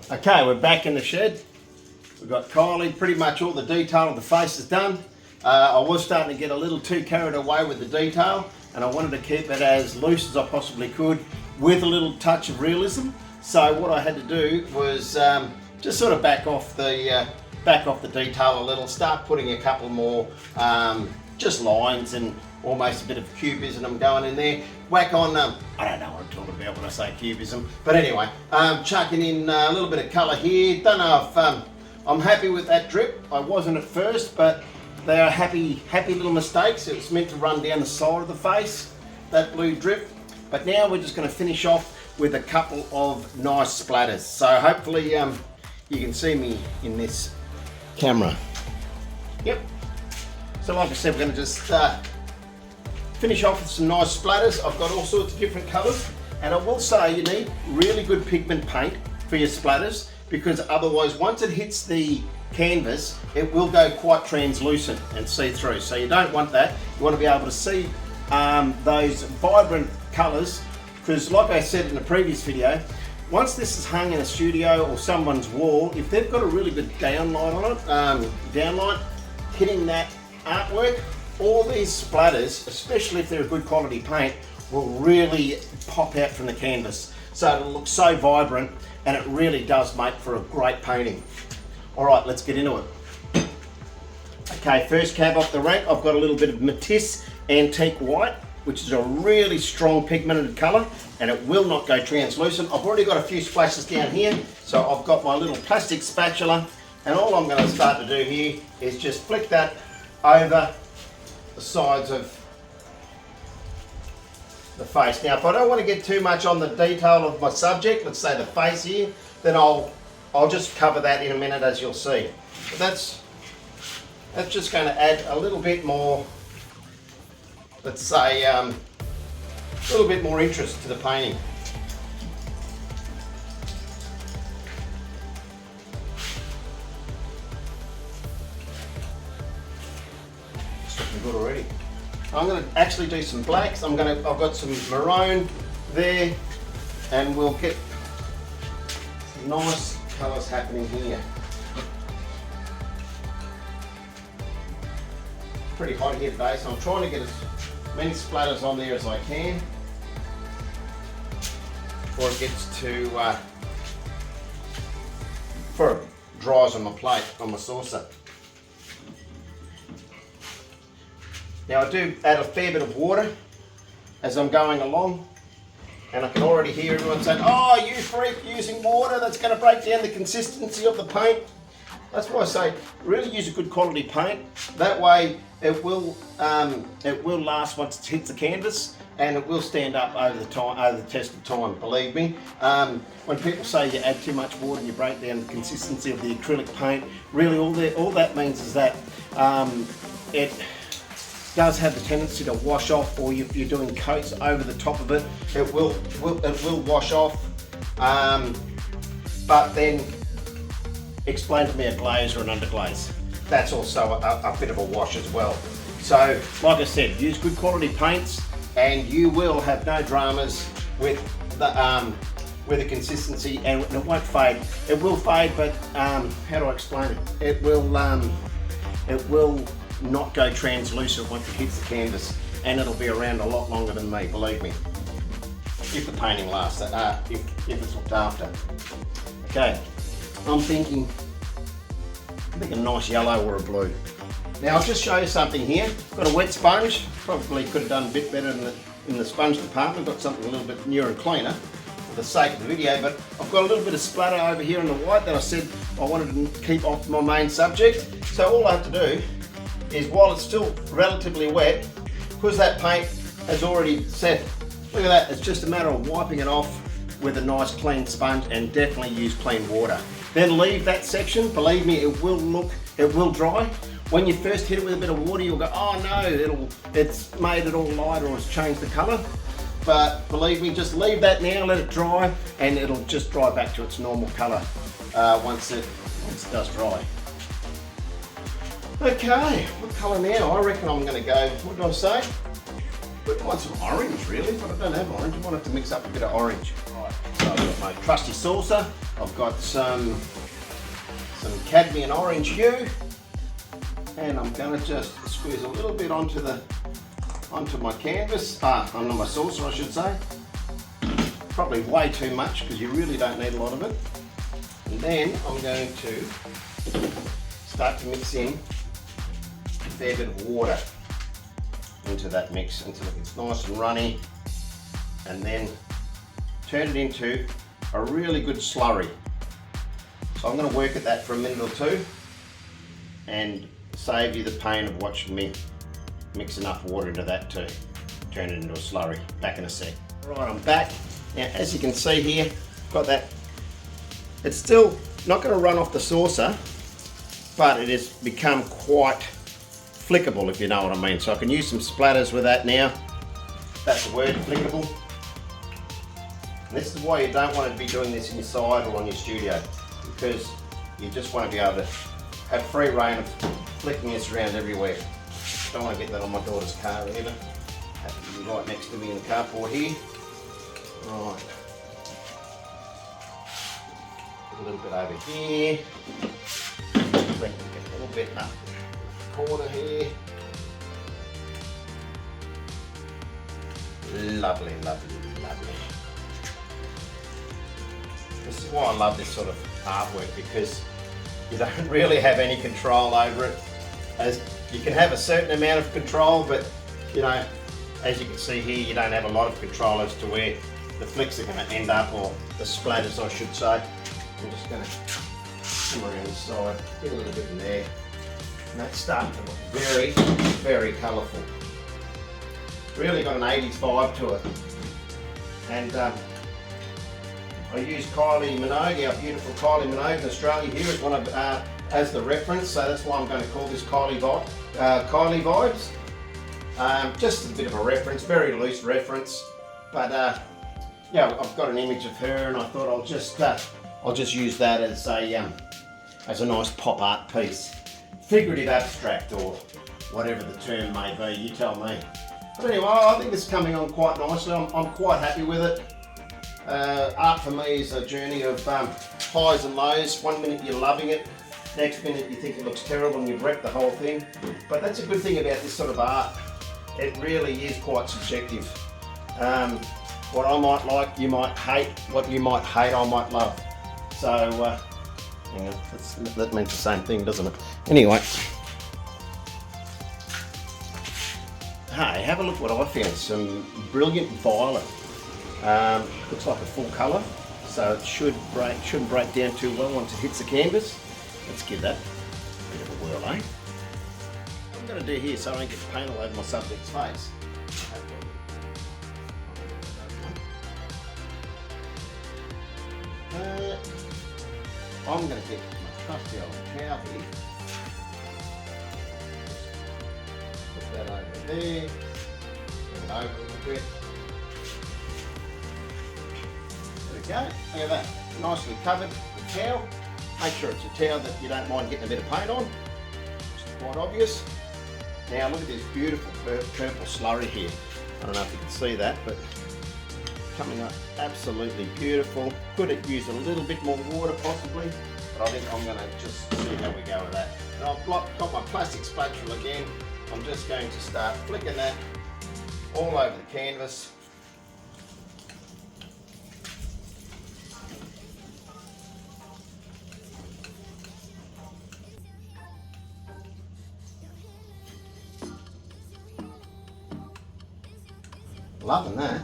Okay, we're back in the shed. We've got Kylie, pretty much all the detail of the face is done. I was starting to get a little too carried away with the detail, and I wanted to keep it as loose as I possibly could with a little touch of realism. So what I had to do was just sort of back off the detail a little, start putting a couple more just lines and almost a bit of cubism going in there. Whack on, I don't know what I'm talking about when I say cubism, but anyway, chucking in a little bit of colour here. Don't know if I'm happy with that drip. I wasn't at first, but they are happy little mistakes. It was meant to run down the side of the face, that blue drip. But now we're just going to finish off with a couple of nice splatters. So hopefully you can see me in this camera. Yep. So like I said, we're going to just finish off with some nice splatters. I've got all sorts of different colours, and I will say you need really good pigment paint for your splatters, because otherwise once it hits the canvas it will go quite translucent and see-through. So you don't want that. You want to be able to see those vibrant colours, because like I said in the previous video, once this is hung in a studio or someone's wall, if they've got a really good downlight on it, downlight hitting that artwork, all these splatters, especially if they're a good quality paint, will really pop out from the canvas. So it'll look so vibrant, and it really does make for a great painting. All right, let's get into it. Okay, first cab off the rank, I've got a little bit of Matisse Antique White, which is a really strong pigmented colour, and it will not go translucent. I've already got a few splashes down here, so I've got my little plastic spatula, and all I'm going to start to do here is just flick that over the sides of the face. Now if I don't want to get too much on the detail of my subject, let's say the face here, then I'll just cover that in a minute, as you'll see. But that's just going to add a little bit more, let's say a little bit more interest to the painting. Good already. I'm going to actually do some blacks. I've got some maroon there, and we'll get some nice colours happening here. Pretty hot here today, so I'm trying to get as many splatters on there as I can before it gets to before it dries on my plate, on my saucer. Now I do add a fair bit of water as I'm going along, and I can already hear everyone saying, "Oh, you freak, using water, that's going to break down the consistency of the paint." That's why I say really use a good quality paint. That way it will last once it hits the canvas, and it will stand up over the test of time. Believe me. When people say you add too much water and you break down the consistency of the acrylic paint, really all that means is that it does have the tendency to wash off, or if you're doing coats over the top of it, it will wash off. But then explain to me a glaze or an underglaze. That's also a bit of a wash as well. So like I said, use good quality paints and you will have no dramas with the consistency, and it won't fade. It will fade, but how do I explain it? It will not go translucent once it hits the canvas, and it'll be around a lot longer than me, believe me, if the painting lasts, if it's looked after. Okay, I'm thinking a nice yellow or a blue. Now I'll just show you something here. Got a wet sponge, probably could have done a bit better in the sponge department. Got something a little bit newer and cleaner for the sake of the video, but I've got a little bit of splatter over here in the white that I said I wanted to keep off my main subject. So all I have to do is, while it's still relatively wet, because that paint has already set, look at that, it's just a matter of wiping it off with a nice clean sponge, and definitely use clean water. Then leave that section. Believe me, it will dry. When you first hit it with a bit of water, you'll go, oh no, it's made it all lighter, or it's changed the colour. But believe me, just leave that now, let it dry, and it'll just dry back to its normal colour once it does dry. Okay, what colour now? I reckon I'm going to go, what did I say? I want some orange really, but I don't have orange. I might have to mix up a bit of orange. Right, so I've got my trusty saucer. I've got some cadmium orange hue, and I'm going to just squeeze a little bit onto my canvas, onto my saucer I should say. Probably way too much because you really don't need a lot of it. And then I'm going to start to mix in a fair bit of water into that mix until it's nice and runny, and then turn it into a really good slurry. So I'm going to work at that for a minute or two and save you the pain of watching me mix enough water into that to turn it into a slurry. Back in a sec. Right, I'm back. Now, as you can see here, got that. It's still not going to run off the saucer, but it has become quite flickable, if you know what I mean. So I can use some splatters with that now. That's the word, flickable. And this is why you don't want to be doing this inside or on your studio, because you just want to be able to have free reign of flicking this around everywhere. Don't want to get that on my daughter's car either. Happens to be right next to me in the carport here. Right. A little bit over here. Get a little bit up the corner here. Lovely, lovely, lovely. This is why I love this sort of artwork, because you don't really have any control over it. As you can have a certain amount of control, but you know, as you can see here, you don't have a lot of control as to where the flicks are going to end up, or the splatters I should say. I'm just going to come around the side, get a little bit in there, and that's starting to look very, very colourful. Really got an 80s vibe to it. And I use Kylie Minogue, our beautiful Kylie Minogue in Australia here as one of as the reference, so that's why I'm going to call this Kylie Vibes. Just a bit of a reference, very loose reference, but yeah, I've got an image of her, and I thought I'll just use that as a nice pop art piece, figurative abstract, or whatever the term may be. You tell me. But anyway, I think it's coming on quite nicely. I'm quite happy with it. Art for me is a journey of highs and lows. One minute you're loving it, next minute you think it looks terrible and you've wrecked the whole thing. But that's a good thing about this sort of art. It really is quite subjective. What I might like, you might hate. What you might hate, I might love. So, hang on, that means the same thing, doesn't it? Anyway. Hey, have a look what I found. Some brilliant violet. Looks like a full colour, so it shouldn't break down too well once it hits the canvas. Let's give that a bit of a whirl, eh? What I'm going to do here so I don't get paint all over my subject's face. I'm going to get my trusty old towel here. Put that over there. Bring it over a little bit. There we go. Look at that. Nicely covered with towel. Make sure it's a towel that you don't mind getting a bit of paint on. It's quite obvious. Now look at this beautiful purple slurry here. I don't know if you can see that, but coming up absolutely beautiful. Could it use a little bit more water possibly, but I think I'm going to just see how we go with that. And I've got my plastic spatula again. I'm just going to start flicking that all over the canvas. Loving that.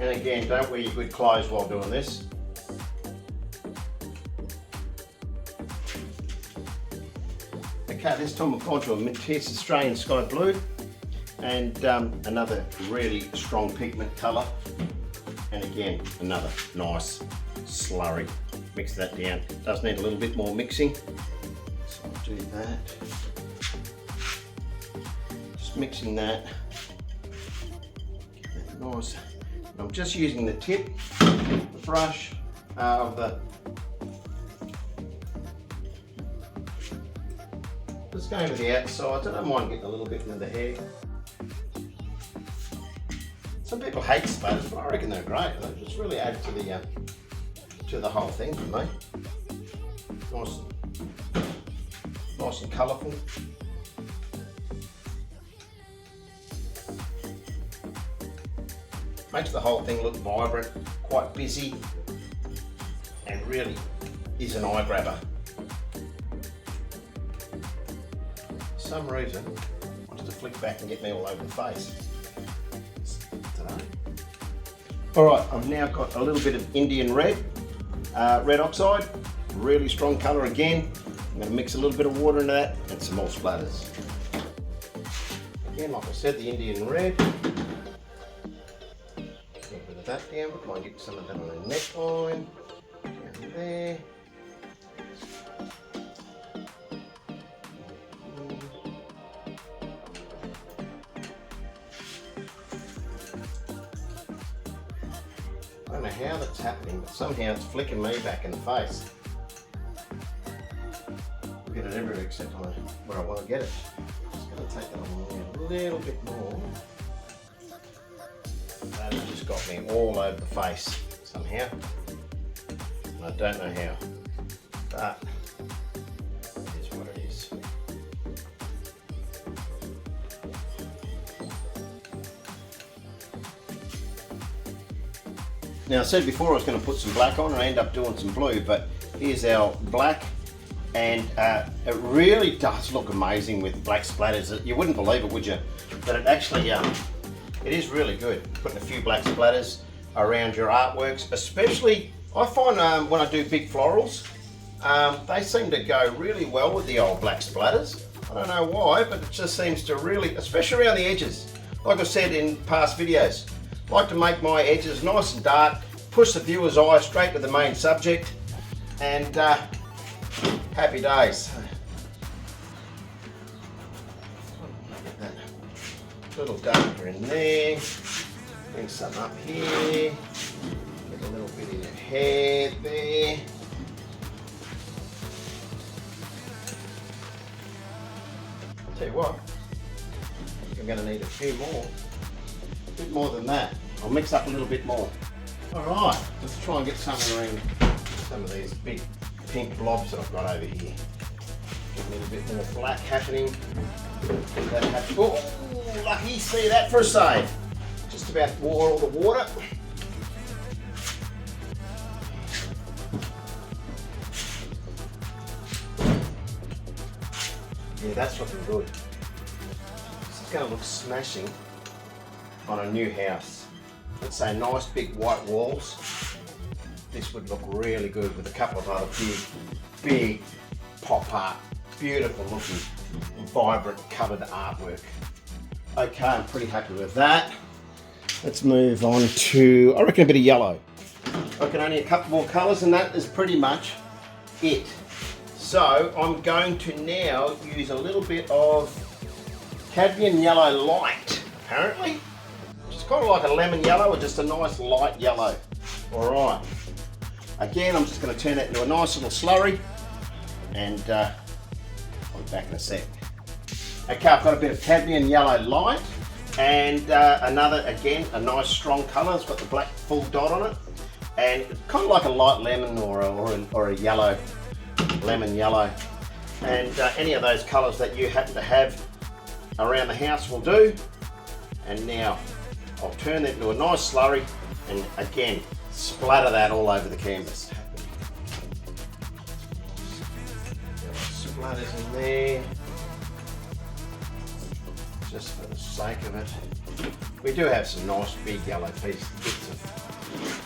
And again, don't wear your good clothes while doing this. Okay, this time I've gone to a Matisse Australian Sky Blue and another really strong pigment colour. And again, another nice slurry. Mix that down. Does need a little bit more mixing. So I'll do that. Just mixing that. Get that nice. I'm just using the tip of the brush just Just going to the outsides. I don't mind getting a little bit into the hair. Some people hate splatters, but I reckon they're great. They just really add to the whole thing for me. Nice and colourful. Makes the whole thing look vibrant, quite busy, and really is an eye grabber. For some reason, I wanted to flick back and get me all over the face today. Alright, I've now got a little bit of Indian red, red oxide, really strong colour again. I'm going to mix a little bit of water into that and some more splatters. Again, like I said, the Indian red. That down, but might get some of that on the neckline, down there. I don't know how that's happening, but somehow it's flicking me back in the face. I get it everywhere except on where I want to get it. Just going to take that on a little bit more. That has just got me all over the face somehow. And I don't know how, but it is what it is. Now I said before I was going to put some black on and I end up doing some blue, but here's our black, and it really does look amazing with black splatters. You wouldn't believe it, would you? But it actually it is really good, putting a few black splatters around your artworks, especially I find when I do big florals, they seem to go really well with the old black splatters. I don't know why, but it just seems to really, especially around the edges. Like I said in past videos, I like to make my edges nice and dark, push the viewer's eye straight to the main subject, and happy days. A little darker in there, bring some up here, get a little bit in the hair there. I'll tell you what, I think I'm going to need a few more, a bit more than that. I'll mix up a little bit more. Alright, let's try and get some of these big pink blobs that I've got over here. Get a little bit more black happening. Oh, lucky, see that for a save. Just about wore all the water. Yeah, that's looking good. This is going to look smashing on a new house. Let's say nice big white walls. This would look really good with a couple of other big pop art, beautiful looking, vibrant coloured artwork. Okay, I'm pretty happy with that. Let's move on to, I reckon, a bit of yellow. I reckon only a couple more colours and that is pretty much it. So I'm going to now use a little bit of cadmium yellow light, apparently. Which is kind of like a lemon yellow or just a nice light yellow. Alright. Again, I'm just going to turn that into a nice little slurry, and I'll be back in a sec. Okay, I've got a bit of cadmium yellow light, and another, again, a nice strong colour. It's got the black full dot on it, and kind of like a light lemon or a yellow, lemon yellow. And any of those colours that you happen to have around the house will do. And now I'll turn that into a nice slurry, and again, splatter that all over the canvas. Splatters in there, just for the sake of it. We do have some nice big yellow bits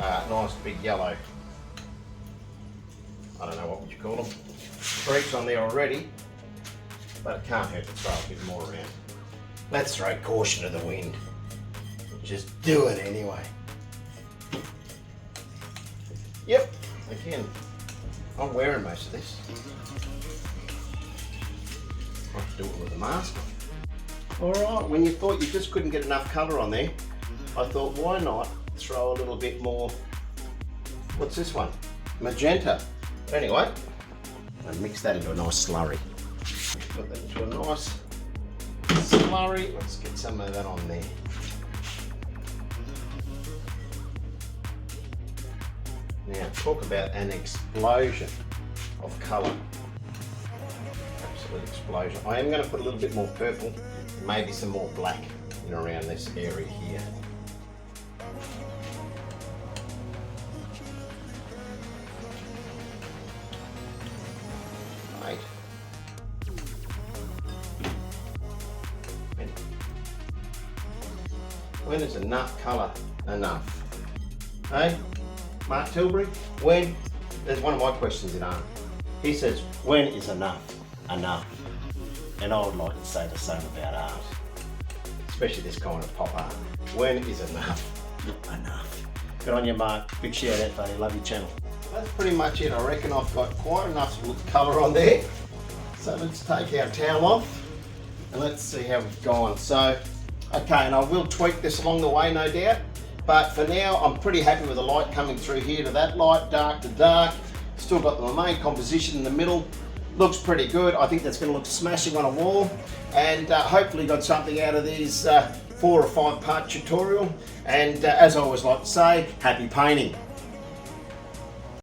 of nice big yellow, I don't know, what would you call them, streaks on there already, but it can't hurt to throw a bit more around. Let's throw caution to the wind. Just do it anyway. Yep, again, I'm wearing most of this. I have to do it with a mask on. Alright, when you thought you just couldn't get enough colour on there, I thought, why not throw a little bit more, what's this one? Magenta. But anyway, I'll mix that into a nice slurry. Put that into a nice slurry. Let's get some of that on there. Now, talk about an explosion of colour. Absolute explosion. I am going to put a little bit more purple, maybe some more black in around this area here. Right. When is enough colour enough? Hey, Mark Tilbury, when? There's one of my questions in art. He says, when is enough enough? And I would like to say the same about art, especially this kind of pop art. When is enough enough? Good on you, Mark. Big shout out, buddy. Love your channel. That's pretty much it. I reckon I've got quite enough colour on there. So let's take our towel off and let's see how we've gone. So, okay, and I will tweak this along the way, no doubt. But for now, I'm pretty happy with the light coming through here to that light, dark to dark. Still got the main composition in the middle. Looks pretty good. I think that's going to look smashing on a wall. And hopefully got something out of these 4 or 5 part tutorial. And as I always like to say, happy painting.